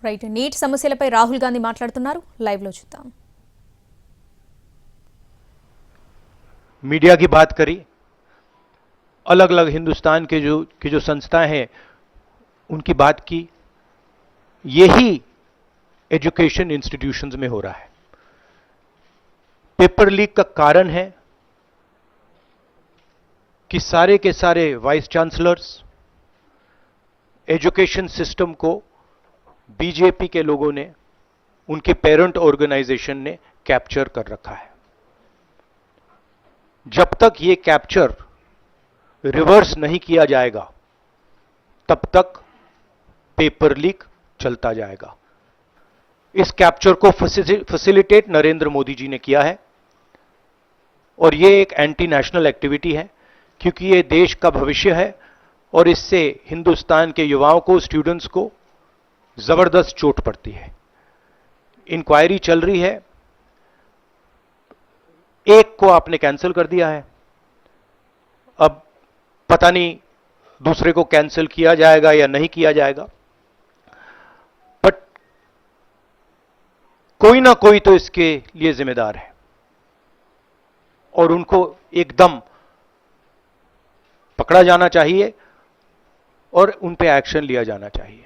Right neat సమస్యలపై రాహుల్ గాంధీ మాట్లాడుతున్నారు live లో చూద్దాం। मीडिया की बात करी, अलग अलग हिंदुस्तान के जो संस्थाएं हैं उनकी बात की। यही एजुकेशन इंस्टीट्यूशंस में हो रहा है। पेपर लीक का कारण है कि सारे के सारे वाइस चांसलर्स, एजुकेशन सिस्टम को बीजेपी के लोगों ने, उनके पेरेंट ऑर्गेनाइजेशन ने कैप्चर कर रखा है। जब तक ये कैप्चर रिवर्स नहीं किया जाएगा तब तक पेपर लीक चलता जाएगा। इस कैप्चर को फैसिलिटेट नरेंद्र मोदी जी ने किया है और ये एक एंटी नेशनल एक्टिविटी है, क्योंकि ये देश का भविष्य है और इससे हिंदुस्तान के युवाओं को, स्टूडेंट्स को जबरदस्त चोट पड़ती है। इंक्वायरी चल रही है, एक को आपने कैंसिल कर दिया है, अब पता नहीं दूसरे को कैंसिल किया जाएगा या नहीं किया जाएगा, बट कोई ना कोई तो इसके लिए जिम्मेदार है और उनको एकदम पकड़ा जाना चाहिए और उन पे एक्शन लिया जाना चाहिए।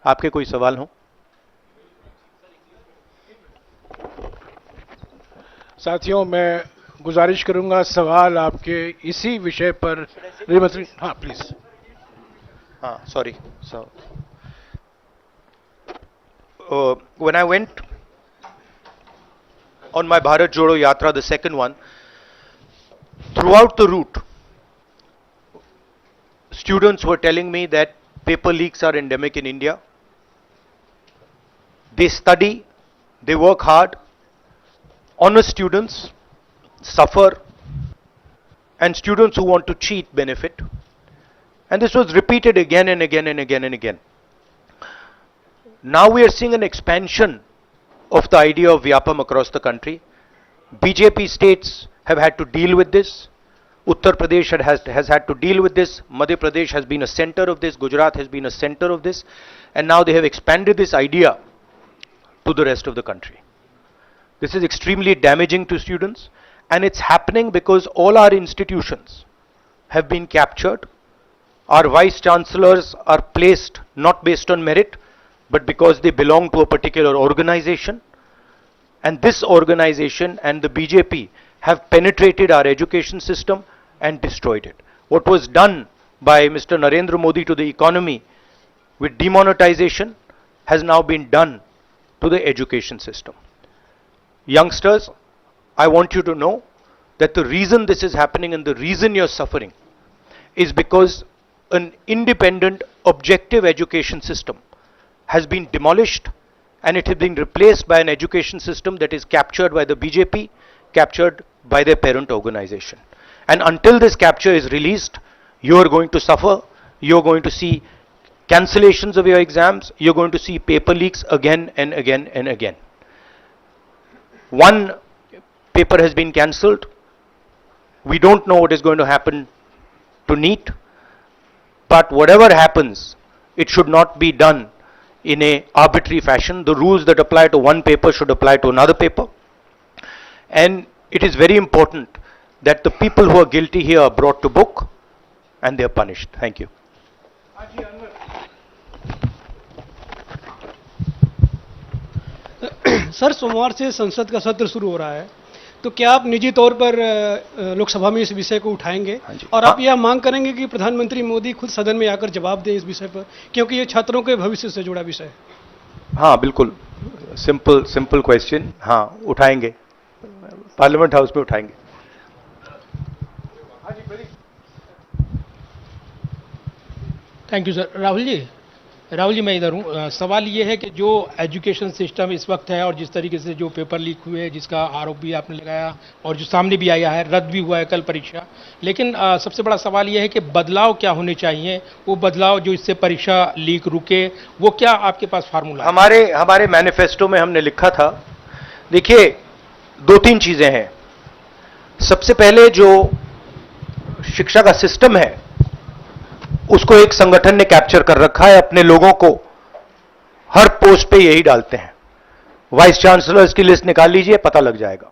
आपके कोई सवाल हो? साथियों, मैं गुजारिश करूंगा सवाल आपके इसी विषय पर। हाँ प्लीज। हाँ, sorry. So, when I went on my Bharat Jodo Yatra, the second one, throughout the route, students were telling me that paper leaks are endemic in India. They study, they work hard, honest students suffer, and students who want to cheat benefit. And this was repeated again and again and again and again. Now we are seeing an expansion of the idea of Vyapam across the country. BJP states have had to deal with this. Uttar Pradesh has had to deal with this. Madhya Pradesh has been a center of this. Gujarat has been a center of this. And now they have expanded this idea to the rest of the country. This is extremely damaging to students, and it's happening because all our institutions have been captured. Our vice chancellors are placed not based on merit, but because they belong to a particular organization. And this organization and the BJP have penetrated our education system and destroyed it. What was done by Mr. Narendra Modi to the economy with demonetization has now been done to the education system. Youngsters, I want you to know that the reason this is happening and the reason you're suffering is because an independent, objective education system has been demolished, and it has been replaced by an education system that is captured by the BJP, captured by their parent organization. And until this capture is released, you are going to suffer. You're going to see cancellations of your exams. You're going to see paper leaks again and again and again. One paper has been cancelled. We don't know what is going to happen to NEET, but whatever happens, it should not be done in a arbitrary fashion. The rules that apply to one paper should apply to another paper. And it is very important that the people who are guilty here are brought to book and they are punished. Thank you. Sir, सोमवार से संसद का सत्र शुरू हो रहा है, तो क्या आप निजी तौर पर लोकसभा में इस विषय को उठाएंगे और आप यह मांग करेंगे कि प्रधानमंत्री मोदी खुद सदन में आकर जवाब दें इस विषय पर, क्योंकि ये छात्रों के भविष्य से जुड़ा विषय है? हाँ, बिल्कुल सिंपल क्वेश्चन। हाँ, उठाएंगे, पार्लियामेंट हाउस में उठाएंगे। Thank you sir. Rahul ji मैं इधर हूँ। सवाल ये है कि जो एजुकेशन सिस्टम इस वक्त है और जिस तरीके से जो पेपर लीक हुए, जिसका आरोप भी आपने लगाया और जो सामने भी आया है, रद्द भी हुआ है कल परीक्षा, लेकिन सबसे बड़ा सवाल ये है कि बदलाव क्या होने चाहिए, वो बदलाव जो इससे परीक्षा लीक रुके, वो क्या आपके पास फार्मूला? हमारे मैनिफेस्टो में हमने लिखा था, देखिए 2-3 चीजें हैं। सबसे पहले जो शिक्षा का सिस्टम है उसको एक संगठन ने कैप्चर कर रखा है, अपने लोगों को हर पोस्ट पे यही डालते हैं। वाइस चांसलर्स की लिस्ट निकाल लीजिए, पता लग जाएगा।